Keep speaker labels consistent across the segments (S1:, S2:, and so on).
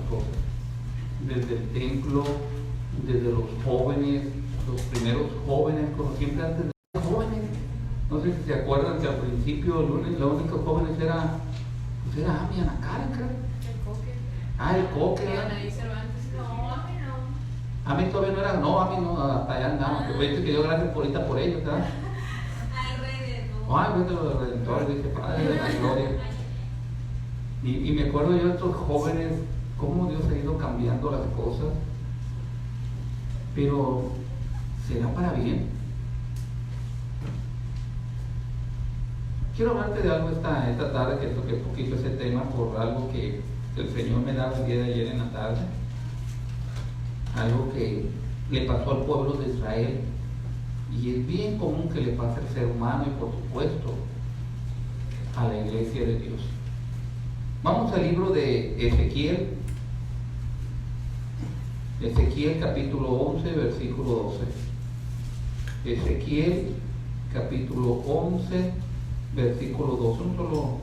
S1: cosas. Desde el templo, desde los jóvenes, los primeros jóvenes, como siempre antes de jóvenes. No sé si se acuerdan que al principio los únicos jóvenes era Ami Anacara, creo.
S2: El Coque.
S1: Ah, el Coque.
S2: Anaí Cervantes. No, a mí no.
S1: Ami todavía no era, no, Ami no, hasta allá andamos. Pero viste que dio gracias por ahorita por ellos, ¿verdad?
S2: Al Redentor.
S1: Ay, vete los redentores, dice Padre de la Gloria. Y me acuerdo yo de estos jóvenes, cómo Dios ha ido cambiando las cosas. Pero, ¿será para bien? Quiero hablarte de algo esta tarde, que toqué un poquito ese tema por algo que el Señor me daba el día de ayer en la tarde. Algo que le pasó al pueblo de Israel. Y es bien común que le pase al ser humano y por supuesto a la iglesia de Dios. Vamos al libro de Ezequiel. Ezequiel capítulo 11, versículo 12. Ezequiel capítulo 11, versículo 12. Un solo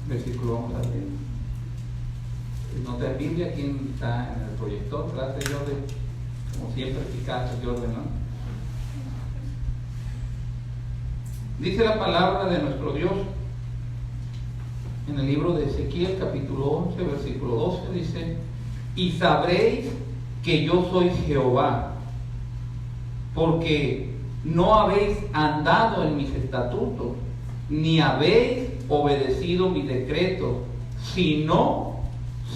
S1: versículo vamos a leer. Nota de Biblia, ¿quién está en el proyector? Gracias, Jordan. Como siempre, eficaz, Jordan, ¿no? Dice la palabra de nuestro Dios en el libro de Ezequiel capítulo 11 versículo 12, dice: y sabréis que yo soy Jehová, porque no habéis andado en mis estatutos, ni habéis obedecido mis decretos, sino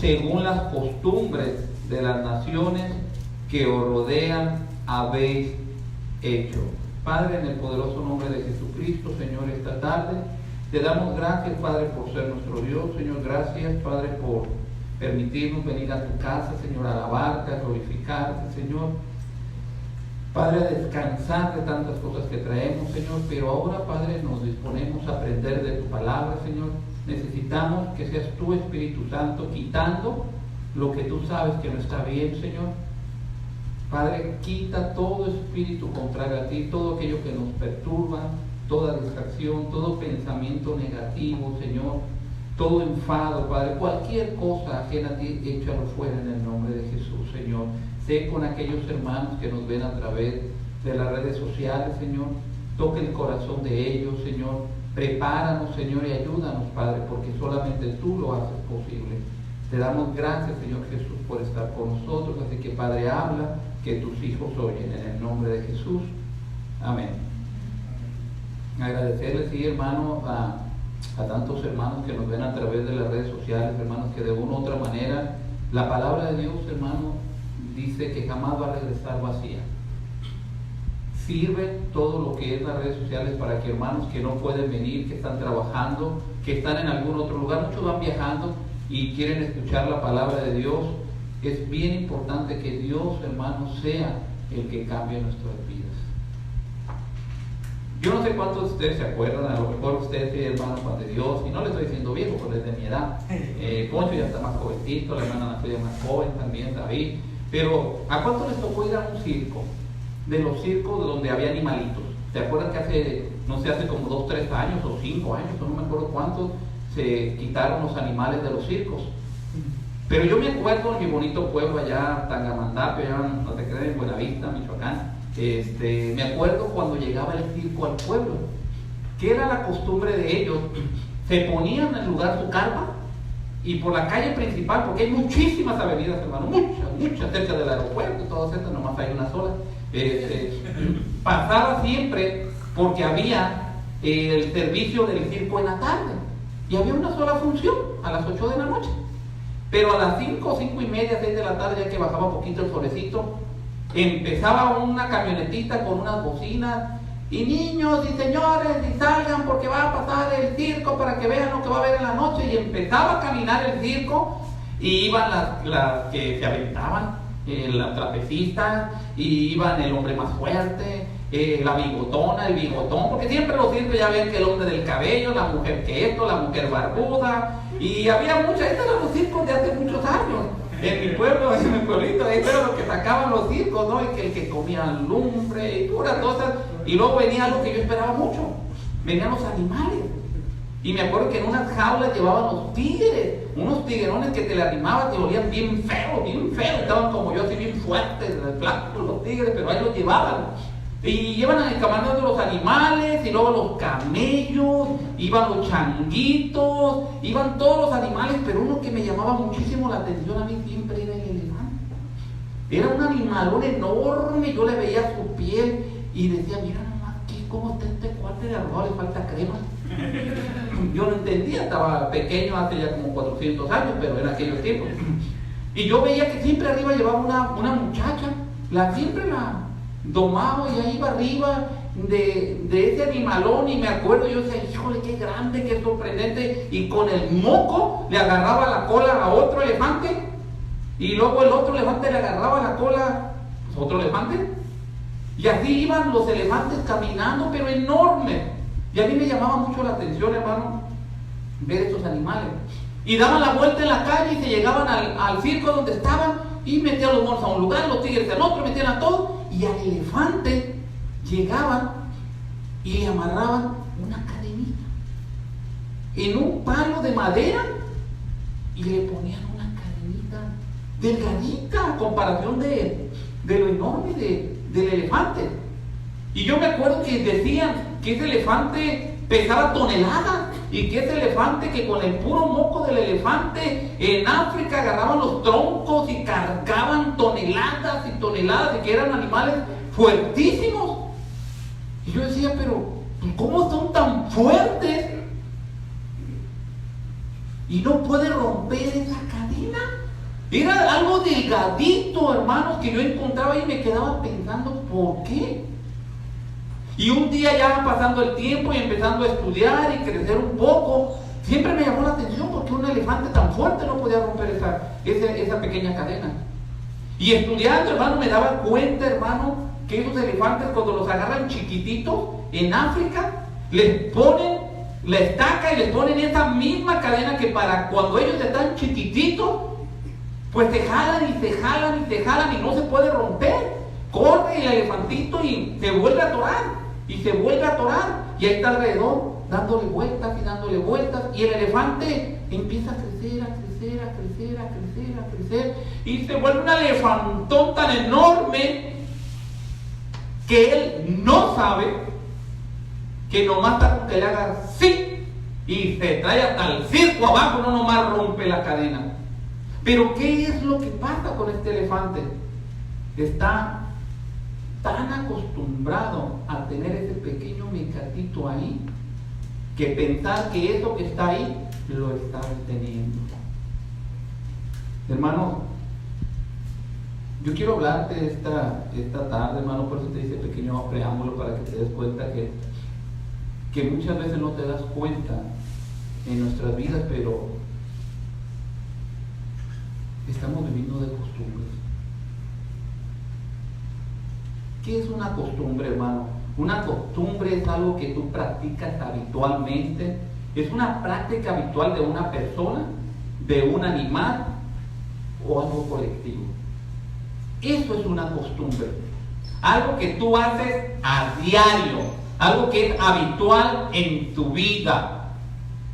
S1: según las costumbres de las naciones que os rodean habéis hecho. Padre, en el poderoso nombre de Jesucristo, Señor, esta tarde te damos gracias, Padre, por ser nuestro Dios. Señor, gracias, Padre, por permitirnos venir a tu casa, Señor, a alabarte, a glorificarte, Señor. Padre, a descansar de tantas cosas que traemos, Señor, pero ahora, Padre, nos disponemos a aprender de tu palabra, Señor. Necesitamos que seas tu Espíritu Santo quitando lo que tú sabes que no está bien, Señor. Padre, quita todo espíritu contrario a ti, todo aquello que nos perturba, toda distracción, todo pensamiento negativo, Señor, todo enfado, Padre, cualquier cosa ajena a ti, échalo fuera en el nombre de Jesús, Señor. Sé con aquellos hermanos que nos ven a través de las redes sociales, Señor. Toque el corazón de ellos, Señor. Prepáranos, Señor, y ayúdanos, Padre, porque solamente tú lo haces posible. Te damos gracias, Señor Jesús, por estar con nosotros. Así que, Padre, habla, que tus hijos oyen, en el nombre de Jesús. Amén. Agradecerles, sí, hermano, a tantos hermanos que nos ven a través de las redes sociales, hermanos, que de una u otra manera la palabra de Dios, hermano, dice que jamás va a regresar vacía. Sirve todo lo que es las redes sociales para que hermanos que no pueden venir, que están trabajando, que están en algún otro lugar, muchos van viajando y quieren escuchar la palabra de Dios. Es bien importante que Dios, hermano, sea el que cambie nuestras vidas. Yo no sé cuántos de ustedes se acuerdan, a lo mejor ustedes, hermano Juan de Dios, y no le estoy diciendo viejo, porque es de mi edad. Poncho ya está más jovencito, la hermana Natalia más joven también, David. Pero, ¿a cuánto les tocó ir a un circo? De los circos donde había animalitos. ¿Se acuerdan que hace como 2, 3 años o 5 años, o no me acuerdo cuántos, se quitaron los animales de los circos? Pero yo me acuerdo en mi bonito pueblo allá, Tangamandapio, allá no te crees, en Buenavista, Michoacán. Me acuerdo cuando llegaba el circo al pueblo, que era la costumbre de ellos, se ponían en el lugar su carpa y por la calle principal, porque hay muchísimas avenidas, hermano, muchas cerca del aeropuerto, todas estas, nomás hay una sola. Pasaba siempre porque había el servicio del circo en la tarde y había una sola función a las 8 de la noche. Pero a las 5, 5 y media, 6 de la tarde, ya que bajaba un poquito el solecito, empezaba una camionetita con unas bocinas, y niños y señores, y salgan porque va a pasar el circo para que vean lo que va a haber en la noche. Y empezaba a caminar el circo, y iban las que se aventaban, la trapecista, y iban el hombre más fuerte, la bigotona, el bigotón, porque siempre los circos ya ven que el hombre del cabello, la mujer que esto, la mujer barbuda, y había muchas, estos eran los circos de hace muchos años. En mi pueblo, en mi pueblito, eso era lo que sacaban los circos, ¿no? Y que el que comía lumbre y puras cosas. Y luego venía algo que yo esperaba mucho, venían los animales. Y me acuerdo que en unas jaulas llevaban los tigres. unos tiguerones que te le arrimaban y olían bien feo, estaban como yo, así bien fuertes, flacos los tigres, pero ahí los llevaban. Y llevan en el camarón de los animales, y luego los camellos, iban los changuitos, iban todos los animales, pero uno que me llamaba muchísimo la atención a mí siempre era el elefante. Era un animalón enorme, yo le veía su piel y decía, mira nomás, ¿cómo está este cuate de arroz? Le falta crema. Yo no entendía, estaba pequeño hace ya como 400 años, pero en aquellos tiempos. Y yo veía que siempre arriba llevaba una muchacha, siempre la domaba y ahí iba arriba de ese animalón, y me acuerdo, yo decía, híjole, qué grande, qué sorprendente, y con el moco le agarraba la cola a otro elefante, y luego el otro elefante le agarraba la cola a otro elefante, y así iban los elefantes caminando, pero enormes. Y a mí me llamaba mucho la atención, hermano, ver estos animales. Y daban la vuelta en la calle y se llegaban al circo donde estaban, y metían los monos a un lugar, los tigres al otro, metían a todos, y al elefante llegaban y le amarraban una cadenita en un palo de madera y le ponían una cadenita delgadita a comparación de lo enorme del elefante. Y yo me acuerdo que decían que ese elefante pesaba toneladas, y que ese elefante, que con el puro moco del elefante en África agarraban los troncos y cargaban toneladas y toneladas, y que eran animales fuertísimos. Y yo decía, pero ¿cómo son tan fuertes y no puede romper esa cadena? Era algo delgadito, hermanos, que yo encontraba y me quedaba pensando, ¿por qué? Y un día ya pasando el tiempo y empezando a estudiar y crecer un poco, siempre me llamó la atención porque un elefante tan fuerte no podía romper esa pequeña cadena. Y estudiando, hermano, me daba cuenta, hermano, que esos elefantes, cuando los agarran chiquititos en África, les ponen la estaca y les ponen esa misma cadena que para cuando ellos están chiquititos, pues se jalan y se jalan y se jalan y no se puede romper. Corre el elefantito y se vuelve a atorar. Y se vuelve a atorar, y ahí está alrededor, dándole vueltas, y el elefante empieza a crecer, y se vuelve un elefantón tan enorme que él no sabe que nomás está con que le haga así, y se trae hasta el circo abajo, no nomás rompe la cadena. Pero ¿qué es lo que pasa con este elefante? Está tan acostumbrado a tener ese pequeño mecatito ahí, que pensar que eso que está ahí lo está deteniendo. Hermano, yo quiero hablarte esta tarde, hermano, por eso te hice pequeño preámbulo, para que te des cuenta que muchas veces no te das cuenta en nuestras vidas, pero estamos viviendo de costumbres. ¿Qué es una costumbre, hermano? Una costumbre es algo que tú practicas habitualmente. Es una práctica habitual de una persona, de un animal o algo colectivo. Eso es una costumbre. Algo que tú haces a diario, algo que es habitual en tu vida.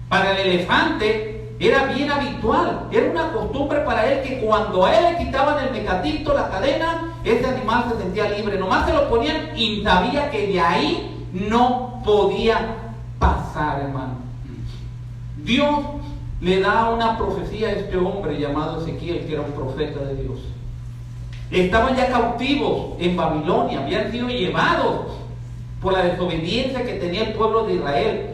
S1: Para el elefante era bien habitual, era una costumbre para él que cuando a él le quitaban el mecatito, la cadena, ese animal se sentía libre. Nomás se lo ponían y sabía que de ahí no podía pasar, hermano. Dios le da una profecía a este hombre llamado Ezequiel, que era un profeta de Dios. Estaban ya cautivos en Babilonia, habían sido llevados por la desobediencia que tenía el pueblo de Israel.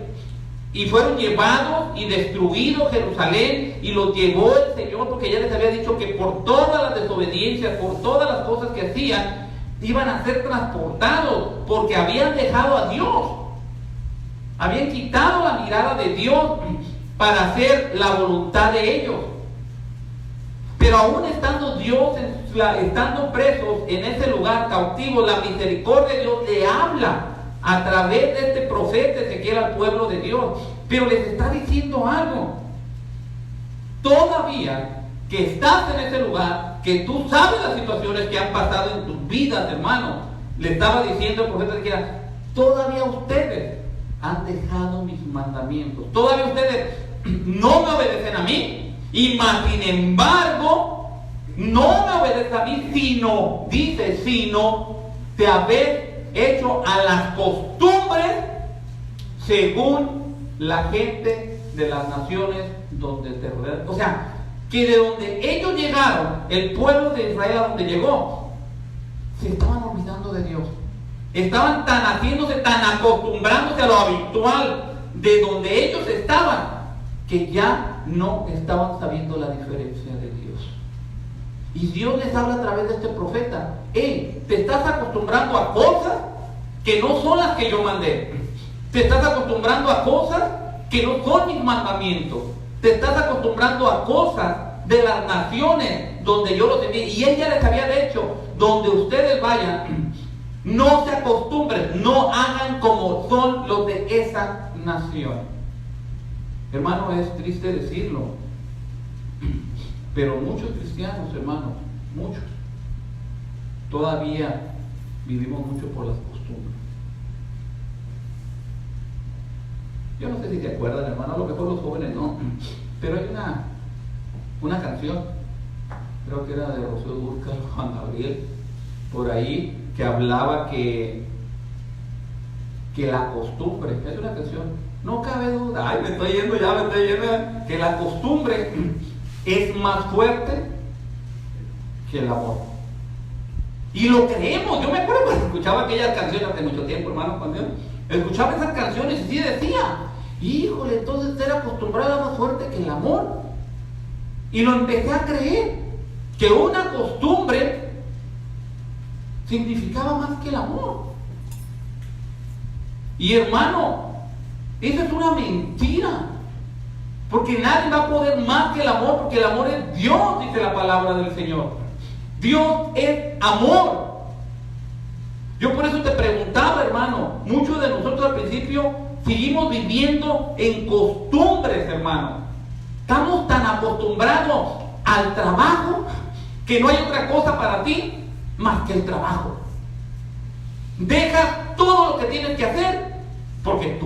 S1: Y fueron llevados y destruidos Jerusalén, y los llevó el Señor, porque ya les había dicho que por todas las desobediencias, por todas las cosas que hacían, iban a ser transportados, porque habían dejado a Dios, habían quitado la mirada de Dios para hacer la voluntad de ellos. Pero aún estando Dios, estando presos en ese lugar, cautivos, la misericordia de Dios le habla a través de este profeta Ezequiel al pueblo de Dios, pero les está diciendo algo. Todavía que estás en ese lugar, que tú sabes las situaciones que han pasado en tus vidas, hermano, le estaba diciendo el profeta Ezequiel, todavía ustedes han dejado mis mandamientos, todavía ustedes no me obedecen a mí, Y más sin embargo, no me obedeces a mí, sino, dice, sino te habéis hecho a las costumbres según la gente de las naciones donde te rodean. O sea, que de donde ellos llegaron, el pueblo de Israel a donde llegó, se estaban olvidando de Dios. Estaban tan acostumbrándose a lo habitual de donde ellos estaban, que ya no estaban sabiendo la diferencia de Dios. Y Dios les habla a través de este profeta. Hey, te estás acostumbrando a cosas que no son las que yo mandé. Te estás acostumbrando a cosas que no son mis mandamientos. Te estás acostumbrando a cosas de las naciones donde yo los envié. Y Él ya les había dicho, donde ustedes vayan, no se acostumbren, no hagan como son los de esa nación. Hermano, es triste decirlo, pero muchos cristianos, hermanos, muchos, todavía vivimos mucho por las costumbres. Yo no sé si te acuerdan, hermano, a lo mejor los jóvenes no, pero hay una canción, creo que era de Rocío Dúrcal, Juan Gabriel, por ahí, que hablaba que la costumbre, es una canción, no cabe duda, ay, me estoy yendo, que la costumbre es más fuerte que el amor. Y lo creemos. Yo me acuerdo cuando escuchaba aquellas canciones hace mucho tiempo, hermano, cuando escuchaba esas canciones y sí decía, híjole, entonces era acostumbrado más fuerte que el amor. Y lo empecé a creer, que una costumbre significaba más que el amor. Y hermano, eso es una mentira, porque nadie va a poder más que el amor, porque el amor es Dios, dice la palabra del Señor. Dios es amor. Yo por eso te preguntaba, hermano, muchos de nosotros al principio seguimos viviendo en costumbres, hermano. Estamos tan acostumbrados al trabajo que no hay otra cosa para ti más que el trabajo. Dejas todo lo que tienes que hacer porque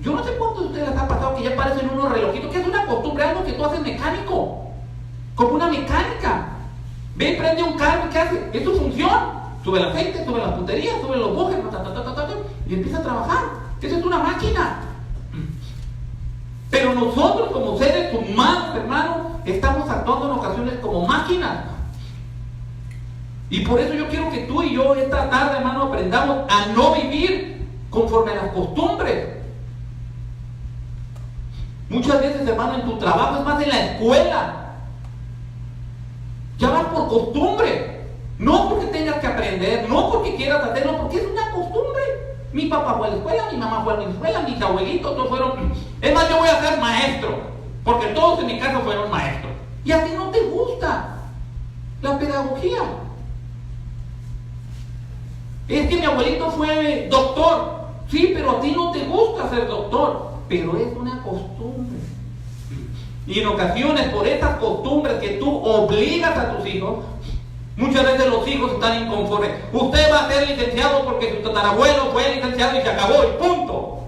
S1: yo no sé cuántos de ustedes les ha pasado que ya parecen unos relojitos, que es una costumbre, algo que tú haces mecánico, como una mecánica. Ve y prende un carro y ¿qué hace? Es su función. Sube el aceite, sube las punterías, sube los bujes, y empieza a trabajar. Esa es una máquina. Pero nosotros como seres humanos, hermano, estamos actuando en ocasiones como máquinas. Y por eso yo quiero que tú y yo esta tarde, hermano, aprendamos a no vivir conforme a las costumbres. Muchas veces, hermano, en tu trabajo, es más en la escuela, ya vas por costumbre, no porque tengas que aprender, no porque quieras hacerlo, porque es una costumbre. Mi papá fue a la escuela, mi mamá fue a la escuela, mis abuelitos todos fueron. Es más, yo voy a ser maestro, porque todos en mi casa fueron maestros. Y a ti no te gusta la pedagogía. Es que mi abuelito fue doctor, sí, pero a ti no te gusta ser doctor, pero es una costumbre. Y en ocasiones, por esas costumbres que tú obligas a tus hijos, muchas veces los hijos están inconformes. Usted va a ser licenciado porque su tatarabuelo fue licenciado y se acabó, y punto.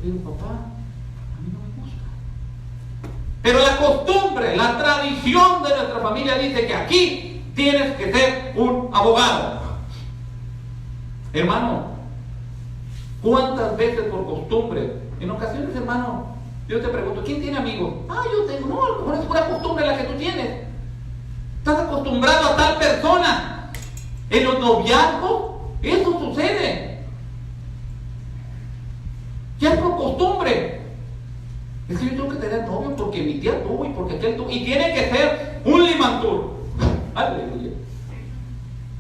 S1: Pero papá, a mí no me gusta. Pero la costumbre, la tradición de nuestra familia dice que aquí tienes que ser un abogado. Hermano, ¿cuántas veces por costumbre? En ocasiones, hermano, yo te pregunto, ¿quién tiene amigos? Yo tengo. No, a lo mejor es pura costumbre la que tú tienes. Estás acostumbrado a tal persona. En los noviazgos, eso sucede. Ya es por costumbre. Es que yo tengo que tener novio porque mi tía tuvo y porque aquel tuvo. Y tiene que ser un limantur. Aleluya.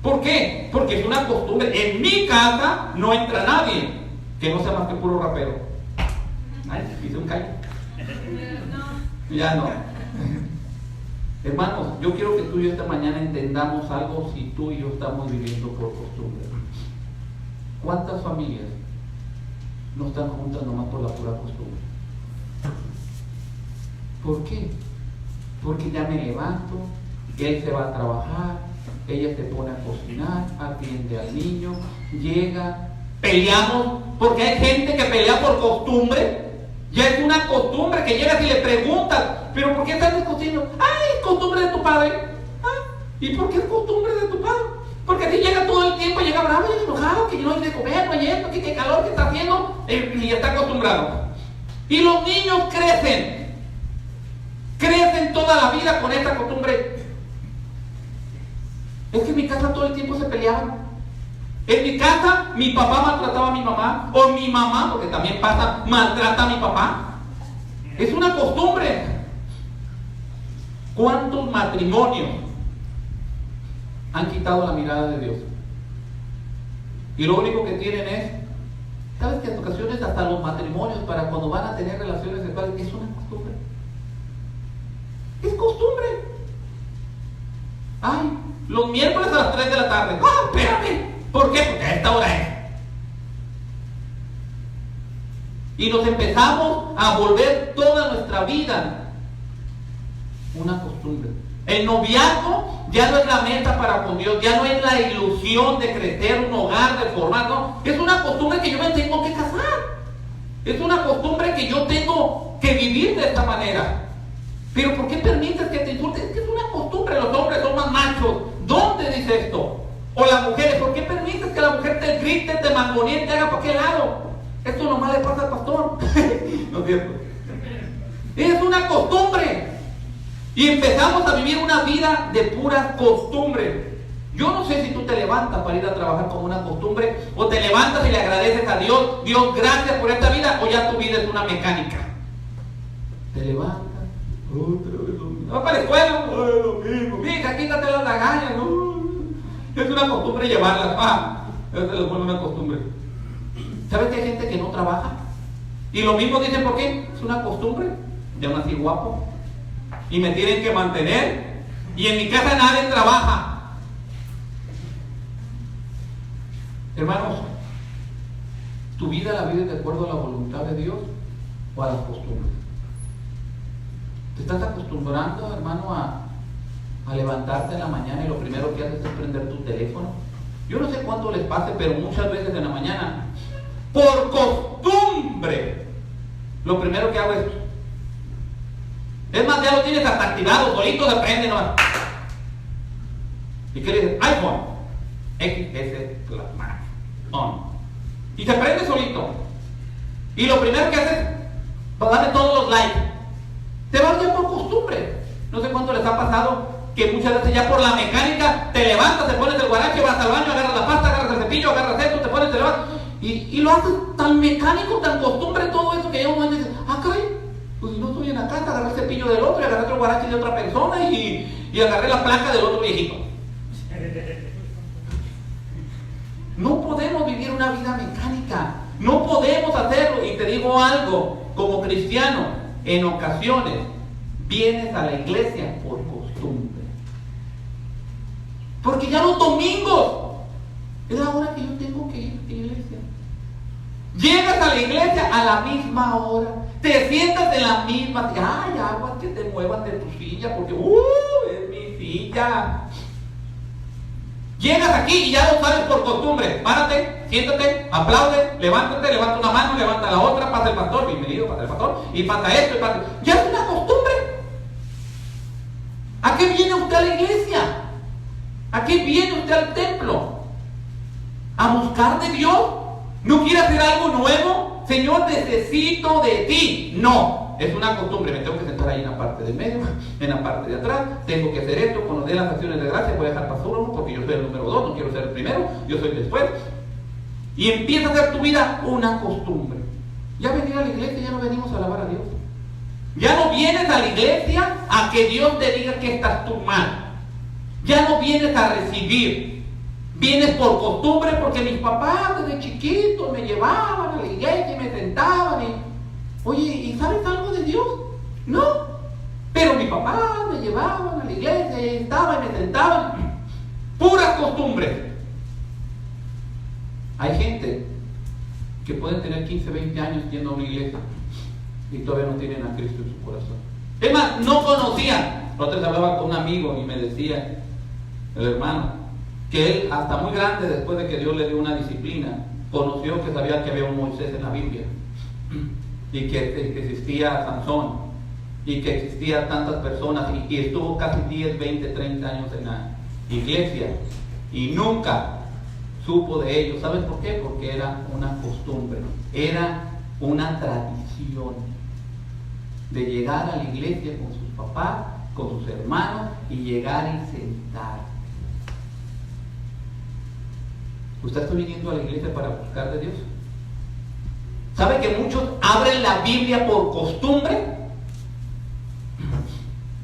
S1: ¿Por qué? Porque es una costumbre. En mi casa no entra nadie que no sea más que puro rapero. Ay, hice un callo. Ya no. Hermanos, yo quiero que tú y yo esta mañana entendamos algo si tú y yo estamos viviendo por costumbre. ¿Cuántas familias no están juntas nomás por la pura costumbre? ¿Por qué? Porque ya me levanto, él se va a trabajar, ella se pone a cocinar, atiende al niño, llega, peleamos, porque hay gente que pelea por costumbre. Ya es una costumbre que llegas y le preguntas, ¿pero por qué están discutiendo? ¡Ay, costumbre de tu padre! ¿Ah? ¿Y por qué es costumbre de tu padre? Porque a ti llega todo el tiempo, llega bravo, llega enojado, que no hay de comer, no hay esto, que qué calor que está haciendo, y está acostumbrado. Y los niños crecen toda la vida con esta costumbre. Es que en mi casa todo el tiempo se peleaban. En mi casa mi papá maltrataba a mi mamá, o mi mamá, porque también pasa, maltrata a mi papá. Es una costumbre. ¿Cuántos matrimonios han quitado la mirada de Dios? Y lo único que tienen es, ¿sabes que en ocasiones hasta los matrimonios, para cuando van a tener relaciones sexuales, es una costumbre? Es costumbre. Ay, los miércoles a las 3 de la tarde. ¡Ah, espérame! ¿Por qué? Porque a esta hora es. Y nos empezamos a volver toda nuestra vida una costumbre. El noviazgo ya no es la meta para con Dios, ya no es la ilusión de crecer un hogar, de formar, no. Es una costumbre que yo me tengo que casar. Es una costumbre que yo tengo que vivir de esta manera. Pero ¿por qué permites que te insulten? Es que es una costumbre, los hombres son más machos. ¿Dónde dice esto? O las mujeres, ¿por qué permites que la mujer te grite, te mangonee, te haga para qué lado? Esto nomás le pasa al pastor. ¿No es cierto? Es una costumbre. Y empezamos a vivir una vida de puras costumbres. Yo no sé si tú te levantas para ir a trabajar como una costumbre, o te levantas y le agradeces a Dios, Dios, gracias por esta vida, o ya tu vida es una mecánica. Te levantas, otra vez lo mismo. Va para la escuela, lo mismo. Mija, quítate las lagañas, ¿no? Es una costumbre llevarlas. Se les vuelve una costumbre. ¿Sabes que hay gente que no trabaja? Y lo mismo dicen, ¿por qué? Es una costumbre. Yo nací guapo y me tienen que mantener, y en mi casa nadie trabaja. Hermanos, ¿tu vida la vives de acuerdo a la voluntad de Dios o a las costumbres? ¿Te estás acostumbrando, hermano, a levantarte en la mañana y lo primero que haces es prender tu teléfono? Yo no sé cuánto les pase, pero muchas veces en la mañana, por costumbre, lo primero que hago es más, ya lo tienes hasta activado, solito se prende, ¿no? ¿Y qué le dices? iPhone XS on. Y se prende solito. Y lo primero que haces es darle todos los likes. Te vas ya por costumbre. No sé cuánto les ha pasado que muchas veces ya por la mecánica te levantas, te pones el guarache, vas al baño, agarras la pasta, agarras el cepillo, agarras esto, te pones, te levantas. Y lo haces tan mecánico, tan costumbre, todo eso, que ya uno dice, caray, pues si no estoy en la casa, agarré el cepillo del otro y agarré otro guarache de otra persona y agarré la placa del otro viejito. No podemos vivir una vida mecánica, no podemos hacerlo. Y te digo algo, como cristiano, en ocasiones vienes a la iglesia por costumbre, porque ya los domingos es la hora que yo tengo que ir a la iglesia. Llegas a la iglesia a la misma hora, te sientas en la misma, ay, aguas que te muevan de tu silla, porque es mi silla. Llegas aquí y ya lo sabes por costumbre. Párate, siéntate, aplaude, levántate, levanta una mano, levanta la otra, pasa el pastor, bienvenido, pasa el pastor, y pasa esto, y pasa. Ya es una costumbre. ¿A qué viene usted a la iglesia? ¿A qué viene usted al templo? ¿A buscar de Dios? ¿No quiere hacer algo nuevo? Señor, necesito de ti. No, es una costumbre. Me tengo que sentar ahí en la parte del medio, en la parte de atrás. Tengo que hacer esto. Cuando dé las acciones de gracia voy a dejar pasar uno, porque yo soy el número 2, no quiero ser el primero, yo soy el después. Y empieza a hacer tu vida una costumbre. Ya venir a la iglesia, ya no venimos a alabar a Dios. Ya no vienes a la iglesia a que Dios te diga que estás tú mal. Ya no vienes a recibir. Vienes por costumbre, porque mis papás desde chiquitos me llevaban a la iglesia y me sentaban y... Oye, ¿y sabes algo de Dios? No. Pero mis papás me llevaban a la iglesia y estaban y me sentaban. Puras costumbres. Hay gente que pueden tener 15, 20 años yendo a una iglesia y todavía no tienen a Cristo en su corazón. Es más, no conocían. Nosotros hablaba con un amigo y me decía, el hermano, que él hasta muy grande, después de que Dios le dio una disciplina, conoció que sabía que había un Moisés en la Biblia y que existía Sansón y que existían tantas personas y estuvo casi 10, 20, 30 años en la iglesia y nunca supo de ellos. ¿Sabes por qué? Porque era una costumbre, era una tradición de llegar a la iglesia con sus papás, con sus hermanos y llegar y sentar. ¿Usted está viniendo a la iglesia para buscar de Dios? ¿Sabe que muchos abren la Biblia por costumbre?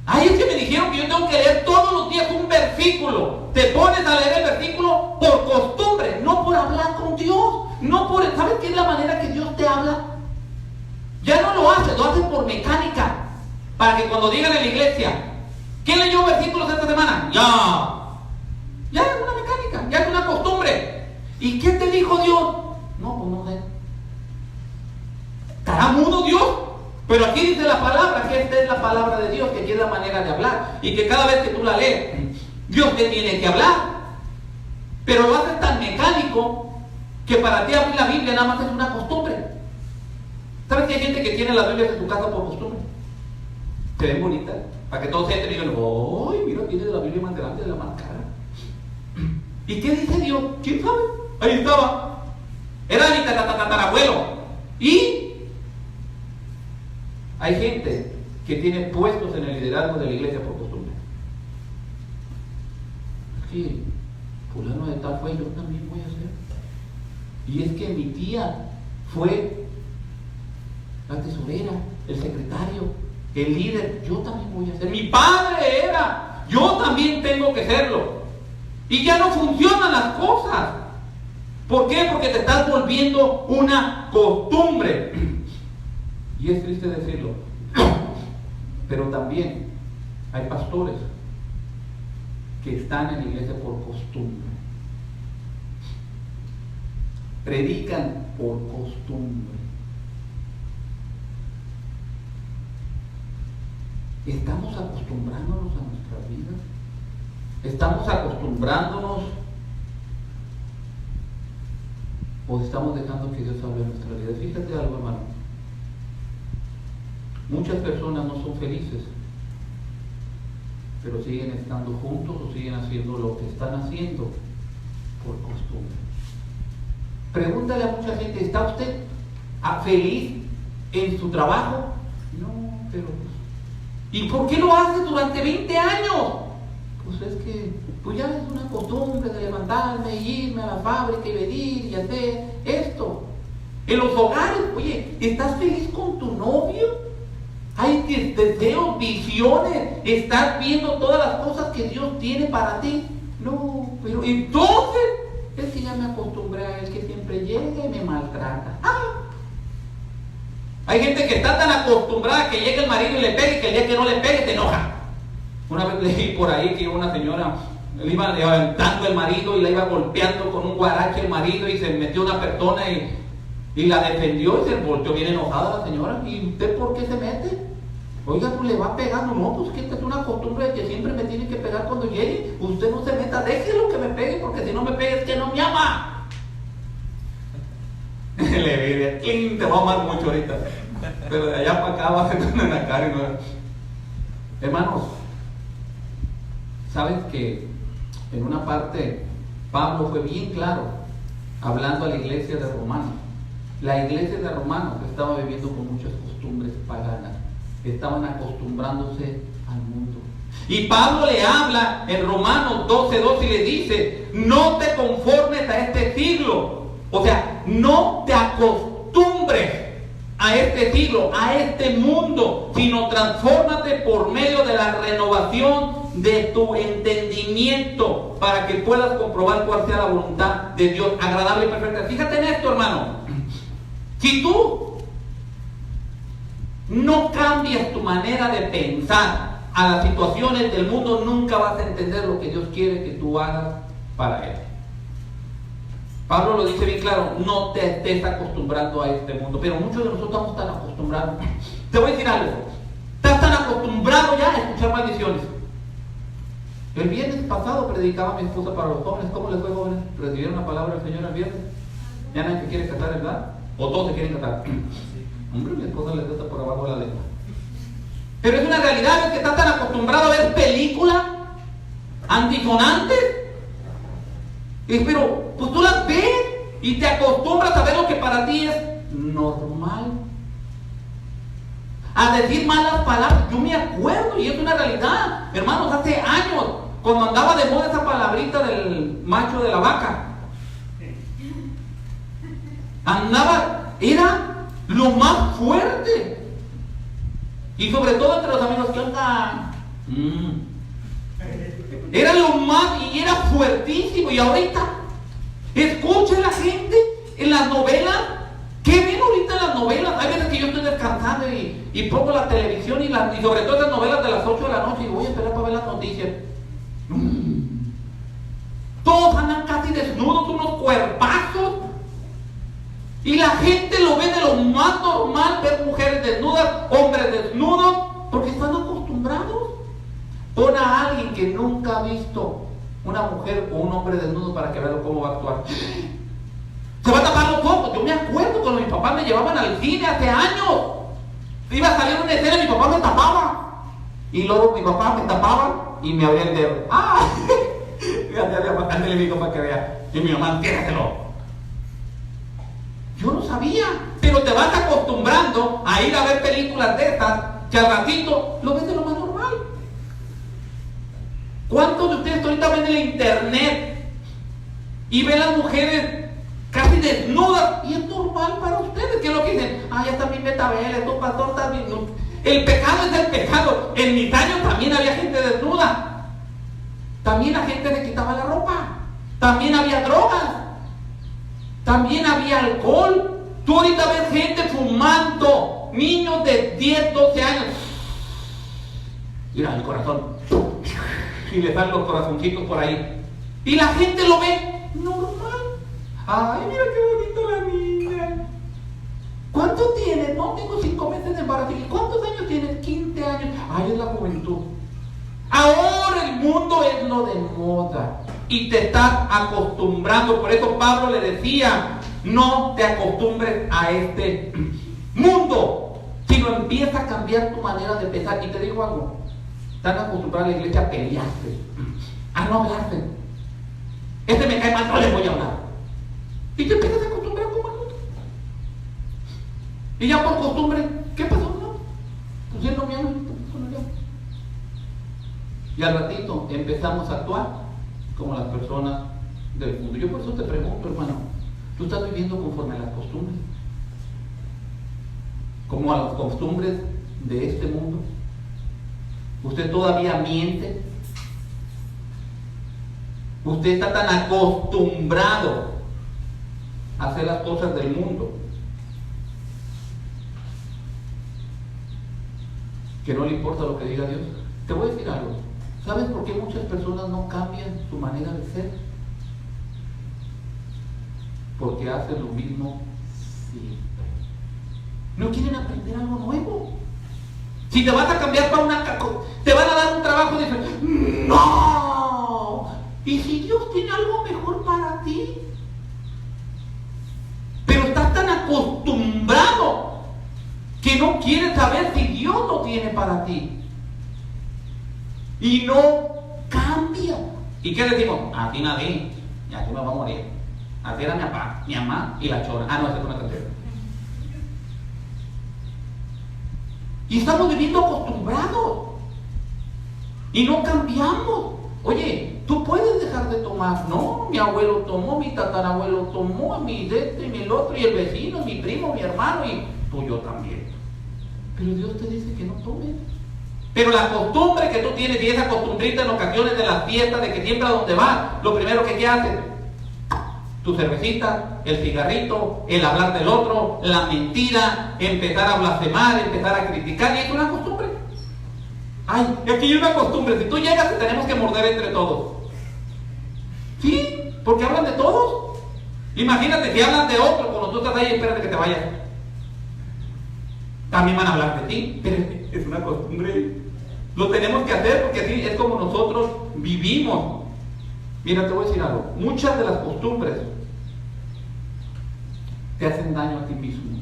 S1: Ay, es que me dijeron que yo tengo que leer todos los días un versículo. Te pones a leer el versículo por costumbre, no por hablar con Dios. No por, ¿sabes qué es la manera que Dios te habla? Ya no lo haces por mecánica. Para que cuando digan en la iglesia, ¿quién leyó versículos esta semana? Ya es una mecánica, ya es una costumbre. ¿Y qué te dijo Dios? No, pues no sé. ¿Estará mudo Dios? Pero aquí dice la palabra, que esta es la palabra de Dios, que aquí es la manera de hablar. Y que cada vez que tú la lees, Dios te tiene que hablar. Pero lo haces tan mecánico que para ti abrir la Biblia nada más es una costumbre. ¿Sabes que hay gente que tiene las Biblias en su casa por costumbre? Se ven bonitas, para que todos entren y digan, ¡ay, mira, tiene la Biblia más grande, la más cara! ¿Y qué dice Dios? ¿Quién sabe? Ahí estaba. Era mi tatarabuelo. Y hay gente que tiene puestos en el liderazgo de la iglesia por costumbre. Sí, fulano de tal fue, yo también voy a hacer. Y es que mi tía fue la tesorera, el secretario, el líder, yo también voy a ser. Mi padre era, yo también tengo que serlo. Y ya no funcionan las cosas. ¿Por qué? Porque te estás volviendo una costumbre. Y es triste decirlo, pero también hay pastores que están en la iglesia por costumbre. Predican por costumbre. ¿Estamos acostumbrándonos a nuestras vidas? ¿Estamos acostumbrándonos o estamos dejando que Dios hable en nuestra vida? Fíjate algo, hermano. Muchas personas no son felices, pero siguen estando juntos o siguen haciendo lo que están haciendo por costumbre. Pregúntale a mucha gente, ¿está usted feliz en su trabajo? No, pero ¿y por qué lo hace durante 20 años? Pues es que pues ya es una costumbre de levantarme y irme a la fábrica y venir y hacer esto. En los hogares, oye, ¿estás feliz con tu novio? Hay deseos, visiones, estás viendo todas las cosas que Dios tiene para ti. No, pero entonces es que ya me acostumbré a él, que siempre llega y me maltrata. Hay gente que está tan acostumbrada que llega el marido y le pega, y que el día que no le pegue se enoja. Una vez leí por ahí que una señora le iba levantando el marido y la iba golpeando con un guarache el marido, y se metió una persona y la defendió y se volteó bien enojada la señora. ¿Y usted por qué se mete? Oiga, pues le va pegando. No, pues que esta es una costumbre de que siempre me tiene que pegar cuando llegue. Usted no se meta, déjelo que me pegue, porque si no me pegue es que no me ama. Le dije, ¿quién te va a amar mucho ahorita? Pero de allá para acá va a ser en la cara. ¿No? Hermanos, ¿sabes que en una parte Pablo fue bien claro hablando a la iglesia de Romanos? La iglesia de Romanos estaba viviendo con muchas costumbres paganas. Estaban acostumbrándose al mundo. Y Pablo le habla en Romanos 12:2 y le dice, no te conformes a este siglo. O sea, no te acostumbres a este siglo, a este mundo, sino transfórmate por medio de la renovación de tu entendimiento para que puedas comprobar cuál sea la voluntad de Dios, agradable y perfecta. Fíjate en esto, hermano. Si tú no cambias tu manera de pensar a las situaciones del mundo, nunca vas a entender lo que Dios quiere que tú hagas para Él. Pablo lo dice bien claro, no te estés acostumbrando a este mundo. Pero muchos de nosotros estamos tan acostumbrados. Te voy a decir algo, estás tan acostumbrado ya a escuchar maldiciones. El viernes pasado predicaba a mi esposa para los jóvenes. ¿Cómo les fue, jóvenes? ¿Recibieron la palabra del Señor el viernes? ¿Ya nadie se quiere casar, verdad? ¿O todos se quieren casar? Hombre, mi esposa les está por abajo de la lengua. Pero es una realidad, es que estás tan acostumbrado a ver películas antisonantes. Pero pues tú las ves y te acostumbras a ver lo que para ti es normal. A decir malas palabras. Yo me acuerdo, y es una realidad, hermanos, hace años, cuando andaba de moda esa palabrita del macho de la vaca. Andaba, era lo más fuerte. Y sobre todo entre los amigos, ¿qué onda? Era lo más, y era fuertísimo. Y ahorita, escucha la gente en las novelas. ¿Qué ven ahorita en las novelas? Hay veces que yo estoy descansando y pongo la televisión y sobre todo esas novelas de las 8 de la noche y voy a esperar para ver las noticias. Todos andan casi desnudos, unos cuerpazos. Y la gente lo ve de lo más normal, ver mujeres desnudas, hombres desnudos, porque están acostumbrados. Pon a alguien que nunca ha visto una mujer o un hombre desnudo para que vea cómo va a actuar. Se va a tapar los ojos. Yo me acuerdo cuando mis papás me llevaban al cine hace años. Iba a salir una escena y mi papá me tapaba. Y luego mi papá me tapaba y me abría el dedo. ¡Ah! Ándale, mi hijo, para que vea. Y mi mamá, entiérdetelo. Yo no sabía, pero te vas acostumbrando a ir a ver películas de estas que al ratito lo ves de lo más normal. ¿Cuántos de ustedes ahorita ven en el internet y ven las mujeres casi desnudas? Y es normal para ustedes. ¿Qué es lo que dicen? Ya está bien Betabel, tu pastor está bien. No. El pecado es el pecado. En mis años también había gente desnuda. También la gente le quitaba la ropa. También había drogas. También había alcohol. Tú ahorita ves gente fumando, niños de 10, 12 años. Mira el corazón. Y le salen los corazoncitos por ahí. Y la gente lo ve normal. Ay, mira qué bonito la niña. ¿Cuánto tienes? No, tengo 5 meses de embarazo. ¿Y cuántos años tienes? 15 años. Ay, es la juventud. Ahora el mundo es lo de moda. Y te estás acostumbrando. Por eso Pablo le decía, no te acostumbres a este mundo, sino empieza a cambiar tu manera de pensar. Y te digo algo, están acostumbrados a la iglesia a pelearse, a no hablarse. Este me cae mal, no le voy a hablar. Y te empiezas a acostumbrar como el otro. Y ya por costumbre, ¿qué pasó? No, pues él no me habla, no le hablo. Y al ratito empezamos a actuar como las personas del mundo. Yo por eso te pregunto, hermano, ¿tú estás viviendo conforme a las costumbres? ¿Como a las costumbres de este mundo? ¿Usted todavía miente? ¿Usted está tan acostumbrado a hacer las cosas del mundo que no le importa lo que diga Dios? Te voy a decir algo. ¿Sabes por qué muchas personas no cambian su manera de ser? Porque hacen lo mismo siempre. No quieren aprender algo nuevo. Si te vas a cambiar para te van a dar un trabajo y dicen, ¡no! ¿Y si Dios tiene algo mejor para ti? Pero estás tan acostumbrado que no quieres saber si Dios lo tiene para ti. Y no cambia. ¿Y qué decimos? Así nadie, y aquí me va a morir. Así era mi papá, mi mamá y la chora. No, esa es una canción. Y estamos viviendo acostumbrados. Y no cambiamos. Oye, tú puedes dejar de tomar. No, mi abuelo tomó, mi tatarabuelo tomó, mi este y mi otro, y el vecino, mi primo, mi hermano, y tú yo también. Pero Dios te dice que no tomes. Pero la costumbre que tú tienes, y esa costumbrita en ocasiones de las fiestas, de que siempre a donde vas, lo primero que haces, tu cervecita, el cigarrito, el hablar del otro, la mentira, empezar a blasfemar, empezar a criticar, y es una costumbre. Ay, y aquí hay una costumbre, si tú llegas te tenemos que morder entre todos. Sí, porque hablan de todos. Imagínate si hablan de otro cuando tú estás ahí, espérate que te vayas. También van a hablar de ti, pero es una costumbre. Lo tenemos que hacer porque así es como nosotros vivimos. Mira, te voy a decir algo. Muchas de las costumbres te hacen daño a ti mismo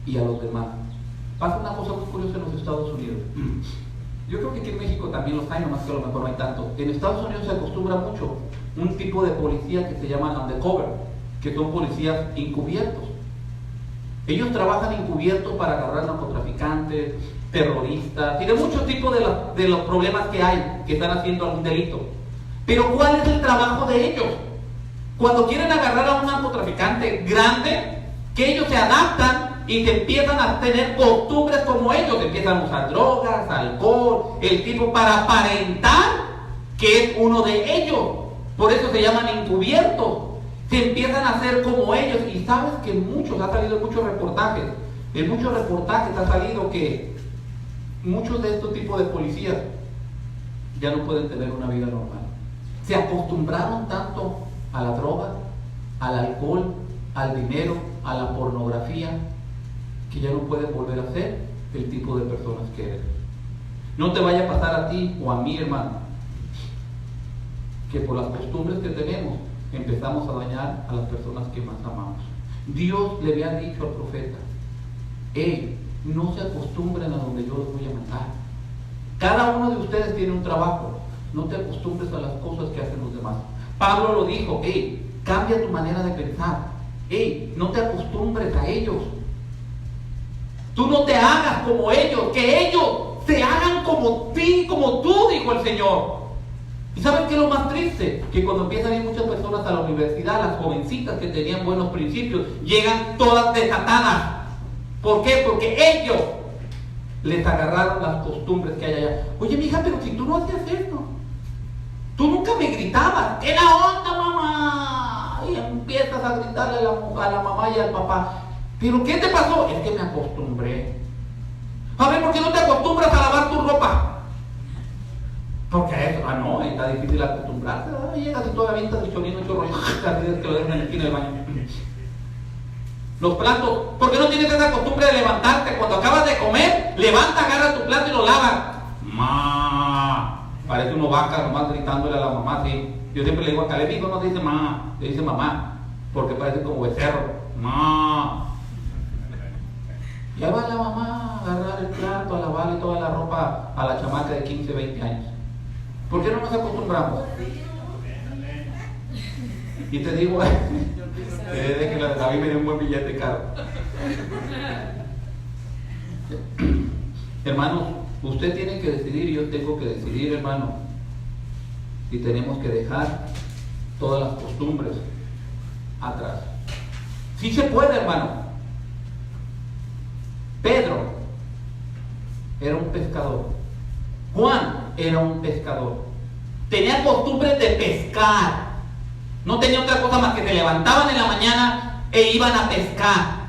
S1: y a los demás. Pasa una cosa muy curiosa en los Estados Unidos. Yo creo que aquí en México también los hay, nomás que a lo mejor no hay tanto. En Estados Unidos se acostumbra mucho un tipo de policía que se llaman undercover, que son policías encubiertos. Ellos trabajan encubiertos para agarrar narcotraficantes, terroristas y de muchos tipos de los problemas que hay, que están haciendo algún delito. Pero ¿cuál es el trabajo de ellos? Cuando quieren agarrar a un narcotraficante grande, que ellos se adaptan y se empiezan a tener costumbres como ellos, empiezan a usar drogas, alcohol, el tipo para aparentar que es uno de ellos. Por eso se llaman encubiertos. Se empiezan a hacer como ellos. Y sabes que ha salido en muchos reportajes. En muchos reportajes ha salido que muchos de estos tipos de policías ya no pueden tener una vida normal. Se acostumbraron tanto a la droga, al alcohol, al dinero, a la pornografía, que ya no pueden volver a ser el tipo de personas que eres. No te vaya a pasar a ti o a mí, hermano, que por las costumbres que tenemos empezamos a dañar a las personas que más amamos. Dios le había dicho al profeta: no se acostumbren a donde yo los voy a mandar. Cada uno de ustedes tiene un trabajo. No te acostumbres a las cosas que hacen los demás. Pablo lo dijo: cambia tu manera de pensar. No te acostumbres a ellos. Tú no te hagas como ellos, que ellos se hagan como ti, como tú, dijo el Señor. ¿Y saben qué es lo más triste? Que cuando empiezan a ir muchas personas a la universidad, las jovencitas que tenían buenos principios, llegan todas desatadas. ¿Por qué? Porque ellos les agarraron las costumbres que hay allá. Oye, mija, pero si tú no hacías esto, tú nunca me gritabas. ¿Qué la onda, mamá? Y empiezas a gritarle a la mamá y al papá. ¿Pero qué te pasó? Es que me acostumbré. A ver, ¿por qué no te acostumbras a lavar tu ropa? Porque eso, no, está difícil acostumbrarse. Llegas y todavía avientas el chorino hecho rollo, así es que lo dejan en la esquina del baño. Los platos, ¿por qué no tienes esa costumbre de levantarte? Cuando acabas de comer, levanta, agarra tu plato y lo lavas. ¡Ma! Parece una vaca nomás gritándole a la mamá, sí. Yo siempre le digo a Caleb, hijo, no se dice ma, se dice mamá, porque parece como becerro. ¡Ma! Ya va la mamá a agarrar el plato, a lavarle toda la ropa a la chamaca de 15, 20 años. ¿Por qué no nos acostumbramos? Y te digo, desde que la de David me dio un buen billete caro. Hermanos, usted tiene que decidir y yo tengo que decidir, hermano. Y tenemos que dejar todas las costumbres atrás. Sí se puede, hermano. Pedro era un pescador. Juan era un pescador. Tenía costumbre de pescar. No tenía otra cosa más que se levantaban en la mañana e iban a pescar.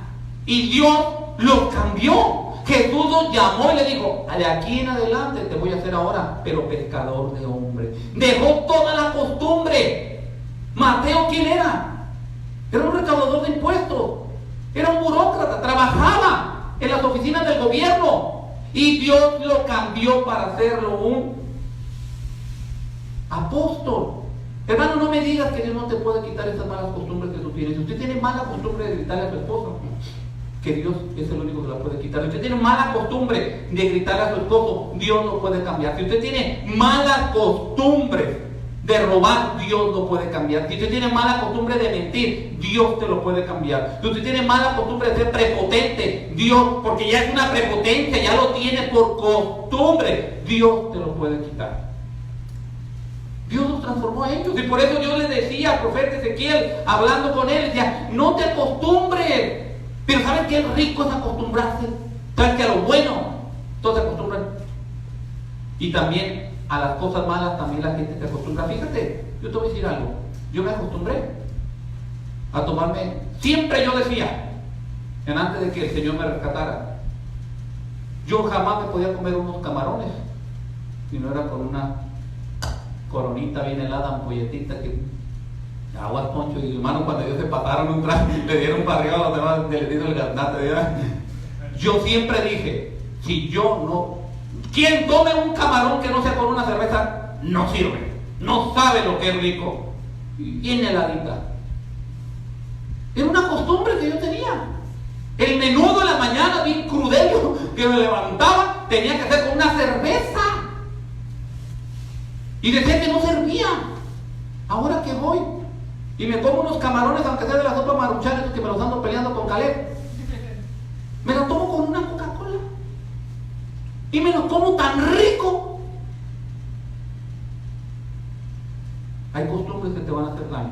S1: Y Dios los cambió. Jesús los llamó y le dijo: de aquí en adelante te voy a hacer ahora, pero pescador de hombres. Dejó toda la costumbre. Mateo, ¿quién era? Era un recaudador de impuestos. Era un burócrata. Trabajaba en las oficinas del gobierno. Y Dios lo cambió para hacerlo un apóstol. Hermano, no me digas que Dios no te puede quitar esas malas costumbres que tú tienes. Si usted tiene mala costumbre de gritarle a su esposo, que Dios es el único que la puede quitar. Si usted tiene mala costumbre de gritarle a su esposo, Dios lo puede cambiar. Si usted tiene mala costumbre de robar, Dios lo puede cambiar. Si usted tiene mala costumbre de mentir, Dios te lo puede cambiar. Si usted tiene mala costumbre de ser prepotente, Dios, porque ya es una prepotencia, ya lo tiene por costumbre, Dios te lo puede quitar. Dios los transformó a ellos. Y por eso yo le decía al profeta Ezequiel, hablando con él, decía: no te acostumbres. Pero ¿saben qué rico es acostumbrarse? ¿Saben que a lo bueno todos se acostumbran? Y también a las cosas malas también la gente se acostumbra. Fíjate, yo te voy a decir algo. Yo me acostumbré a tomarme, siempre yo decía, antes de que el Señor me rescatara, yo jamás me podía comer unos camarones si no era con una coronita bien helada, ampolletita, que aguas, Poncho. Y hermano, cuando ellos se pasaron un traje, le dieron para arriba a los demás, le dieron el gaznate, ¿verdad? Yo siempre dije, si yo no, quien tome un camarón que no sea con una cerveza, no sirve, no sabe lo que es rico, bien heladita. Era una costumbre que yo tenía. El menudo en la mañana, bien crudelio, que me levantaba, tenía que hacer con una cerveza. Y decía que no servía. Ahora que voy y me como unos camarones, aunque sea de la sopa Maruchan, que me los ando peleando con Caleb, me lo tomo con una Coca-Cola. Y me lo como tan rico. Hay costumbres que te van a hacer daño.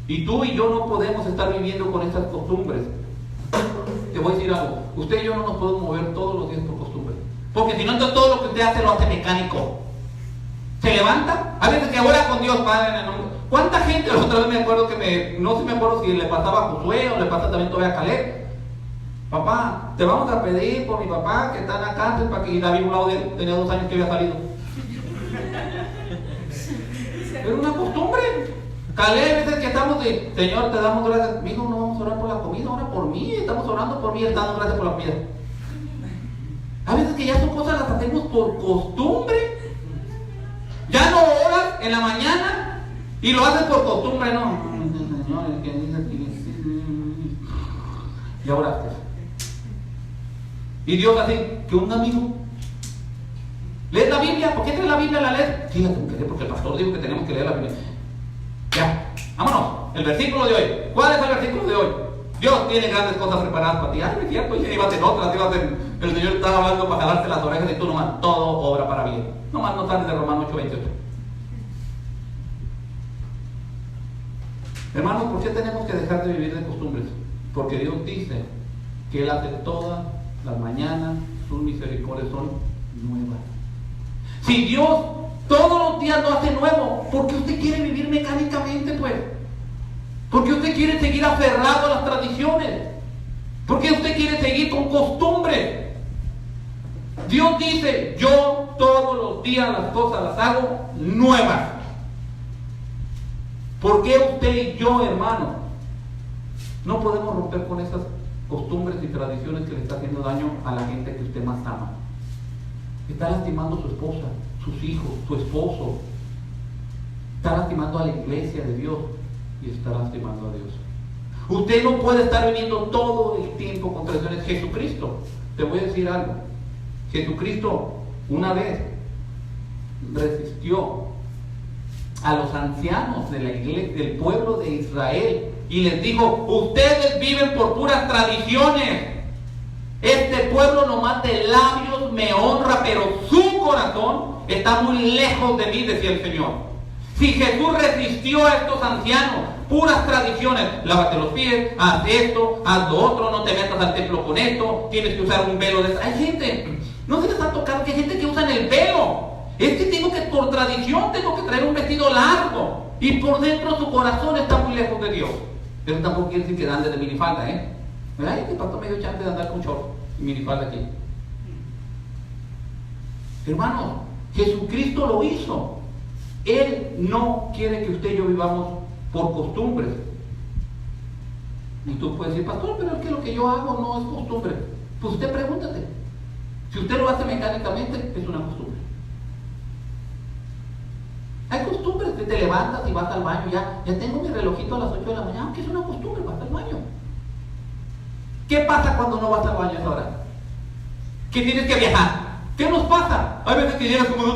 S1: Y tú y yo no podemos estar viviendo con esas costumbres. Te voy a decir algo. Usted y yo no nos podemos mover todos los días por costumbre. Porque si no, entonces todo lo que usted hace lo hace mecánico. Se levanta, a veces que ora con Dios, Padre, en el nombre. ¿Cuánta gente? La otra vez me acuerdo que no sé, me acuerdo si le pasaba a Josué o le pasa también todavía a Caleb. Papá, te vamos a pedir por mi papá que está en la cárcel para que David, un lado de él, tenía 2 años que había salido. Era una costumbre. Caleb es el que estamos de, Señor, te damos gracias. Mijo, no vamos a orar por la comida, ora por mí. Estamos orando por mí y él dando gracias por la comida. A veces que ya son cosas las hacemos por costumbre. Ya no oras en la mañana y lo haces por costumbre, no. Señor, el que dice ya oraste. Y Dios así, que un amigo. ¿Lees la Biblia? ¿Por qué traes la Biblia a la leer? Sí, la tengo que leer porque el pastor dijo que tenemos que leer la Biblia. Ya, vámonos. El versículo de hoy. ¿Cuál es el versículo de hoy? Dios tiene grandes cosas preparadas para ti. Ay, es cierto, ya ibas en otras, el Señor estaba hablando para jalarte las orejas y tú nomás, todo obra para bien. Nomás no sales de Romanos 8:28. Hermanos, ¿por qué tenemos que dejar de vivir de costumbres? Porque Dios dice que Él hace todas las mañanas, sus misericordias son nuevas. Si Dios todos los días lo hace nuevo, ¿por qué usted quiere vivir mecánicamente, pues? ¿Por qué usted quiere seguir aferrado a las tradiciones? ¿Por qué usted quiere seguir con costumbres? Dios dice, yo todos los días las cosas las hago nuevas. ¿Por qué usted y yo, hermano, no podemos romper con esas costumbres y tradiciones que le está haciendo daño a la gente que usted más ama? Está lastimando a su esposa, sus hijos, su esposo. Está lastimando a la iglesia de Dios y está lastimando a Dios. Usted no puede estar viviendo todo el tiempo con tradiciones. Jesucristo, te voy a decir algo. Jesucristo una vez resistió a los ancianos de la iglesia, del pueblo de Israel, y les dijo, ustedes viven por puras tradiciones. Este pueblo nomás de labios me honra, pero su corazón está muy lejos de mí, decía el Señor. Si Jesús resistió a estos ancianos, puras tradiciones, lávate los pies, haz esto, haz lo otro, no te metas al templo con esto, tienes que usar un velo de... Hay gente, no se les ha tocado que hay gente que usa el velo. Es que tengo que, por tradición, tengo que traer un vestido largo. Y por dentro su corazón está muy lejos de Dios. Eso tampoco quiere decir que dan desde minifalda, ¿eh? Ay, este pastor me dio chance de andar con short y minifalda aquí. Hermanos, Jesucristo lo hizo. Él no quiere que usted y yo vivamos por costumbres. Y tú puedes decir, pastor, pero es que lo que yo hago no es costumbre. Pues usted pregúntate. Si usted lo hace mecánicamente, es una costumbre. Hay costumbres que te levantas y vas al baño. Ya tengo mi relojito a las 8 de la mañana, aunque es una costumbre, vas al baño. ¿Qué pasa cuando no vas al baño a esa hora? Que tienes que viajar. ¿Qué nos pasa? Hay veces que llegas como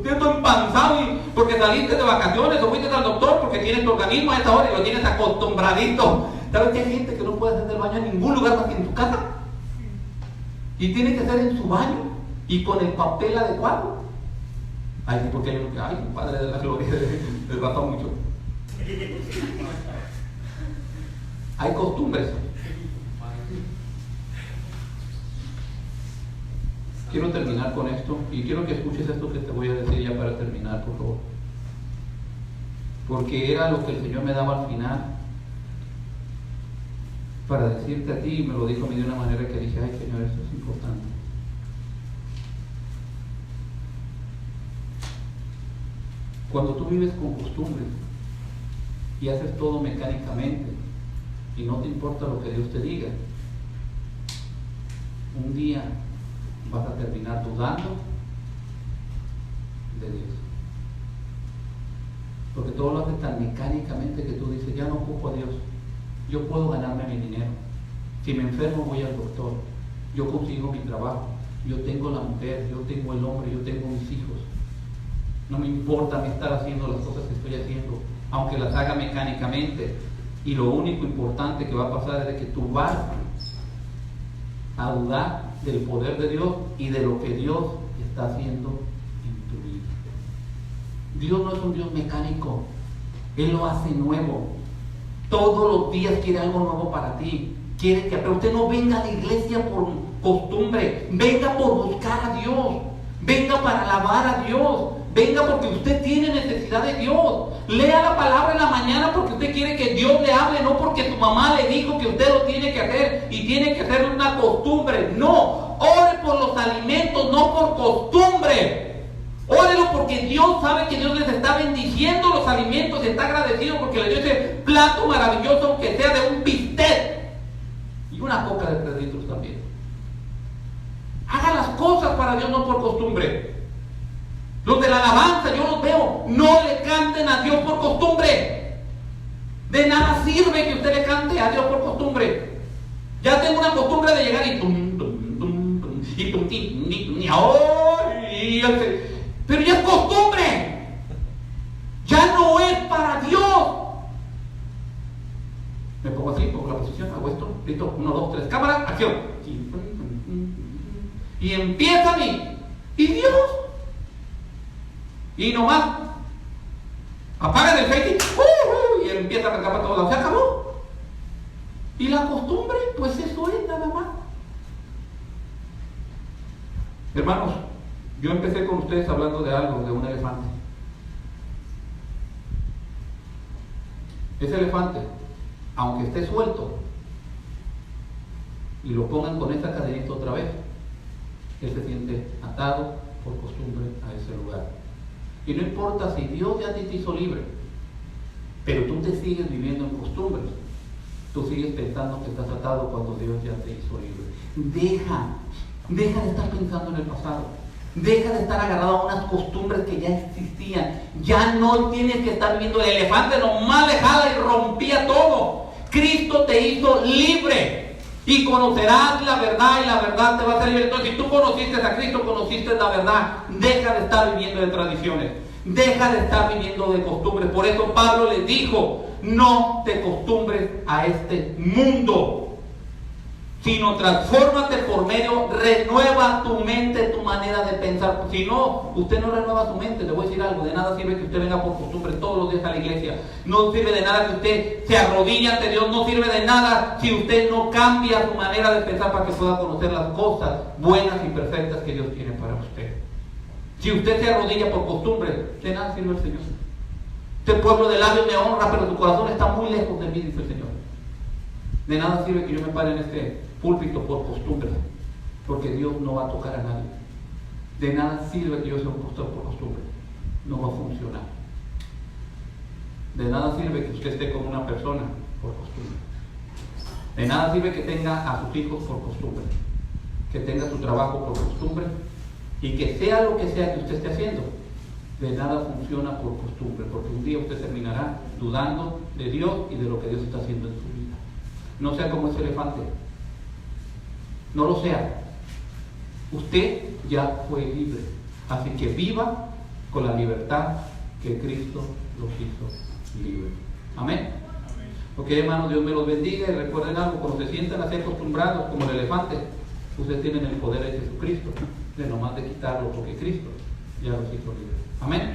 S1: siento empanzado porque saliste de vacaciones o fuiste al doctor porque tienes tu organismo a esa hora y lo tienes acostumbradito. ¿Sabes que hay gente que no puede hacer el baño en ningún lugar más que en tu casa? Y tiene que ser en su baño y con el papel adecuado. Ay, sí, porque ay, Padre de la gloria, les basta mucho. Hay costumbres. Quiero terminar con esto y quiero que escuches esto que te voy a decir ya para terminar, por favor. Porque era lo que el Señor me daba al final para decirte a ti, y me lo dijo a mí de una manera que dije, ay Señor, esto es importante. Cuando tú vives con costumbres y haces todo mecánicamente y no te importa lo que Dios te diga, un día vas a terminar dudando de Dios. Porque todo lo haces tan mecánicamente que tú dices, ya no ocupo a Dios. Yo puedo ganarme mi dinero. Si me enfermo voy al doctor. Yo consigo mi trabajo. Yo tengo la mujer, yo tengo el hombre, yo tengo mis hijos. No me importa a mí estar haciendo las cosas que estoy haciendo, aunque las haga mecánicamente. Y lo único importante que va a pasar es de que tú vas a dudar del poder de Dios y de lo que Dios está haciendo en tu vida. Dios no es un Dios mecánico. Él lo hace nuevo. Todos los días quiere algo nuevo para ti. Quiere que, pero usted no venga a la iglesia por costumbre. Venga por buscar a Dios. Venga para alabar a Dios. Venga porque usted tiene necesidad de Dios. Lea la palabra en la mañana porque usted quiere que Dios le hable, no porque su mamá le dijo que usted lo tiene que hacer y tiene que hacerlo una costumbre. No, ore por los alimentos, no por costumbre. Órelo porque Dios sabe que Dios les está bendiciendo los alimentos y está agradecido porque le dio ese plato maravilloso, aunque sea de un bistec y una coca de 3 litros también. Haga las cosas para Dios, no por costumbre. Los de la alabanza, yo los veo, no le canten a Dios por costumbre. De nada sirve que usted le cante a Dios por costumbre. Ya tengo una costumbre de llegar y pero ya es costumbre. Ya no es para Dios. Me pongo así, pongo la posición, hago esto, listo, 1, 2, 3, cámara, acción. Y empiezan y Dios. Y nomás apagan el Facebook y empieza a arrancar para todos lados. Se acabó. Y la costumbre, pues eso es nada más. Hermanos, yo empecé con ustedes hablando de algo, de un elefante. Ese elefante, aunque esté suelto y lo pongan con esta cadenita otra vez, él se siente atado por costumbre a ese lugar. Y no importa si Dios ya te hizo libre, pero tú te sigues viviendo en costumbres. Tú sigues pensando que estás atado cuando Dios ya te hizo libre. Deja de estar pensando en el pasado. Deja de estar agarrado a unas costumbres que ya existían. Ya no tienes que estar viviendo. El elefante nomás le jala y rompía todo. Cristo te hizo libre. Y conocerás la verdad y la verdad te va a hacer libre. Entonces, si tú conociste a Cristo, conociste la verdad. Deja de estar viviendo de tradiciones. Deja de estar viviendo de costumbres. Por eso Pablo les dijo: no te acostumbres a este mundo, sino transfórmate por medio, renueva tu mente, tu manera de pensar. Si no, usted no renueva su mente, le voy a decir algo, de nada sirve que usted venga por costumbre todos los días a la iglesia. No sirve de nada que usted se arrodille ante Dios. No sirve de nada si usted no cambia su manera de pensar para que pueda conocer las cosas buenas y perfectas que Dios tiene para usted. Si usted se arrodilla por costumbre, de nada sirve el Señor. Este pueblo de labios me honra, pero tu corazón está muy lejos de mí, dice el Señor. De nada sirve que yo me pare en este púlpito por costumbre, porque Dios no va a tocar a nadie. De nada sirve que yo sea un pastor por costumbre, no va a funcionar. De nada sirve que usted esté con una persona por costumbre. De nada sirve que tenga a sus hijos por costumbre, que tenga su trabajo por costumbre, y que sea lo que sea que usted esté haciendo, de nada funciona por costumbre, porque un día usted terminará dudando de Dios y de lo que Dios está haciendo en su vida. No sea como ese elefante. No lo sea. Usted ya fue libre. Así que viva con la libertad que Cristo los hizo libres. Amén. Ok, hermanos, Dios me los bendiga. Y recuerden algo: cuando se sientan a ser acostumbrados como el elefante, ustedes tienen el poder de Jesucristo, de nomás de quitarlo, porque Cristo ya los hizo libres. Amén.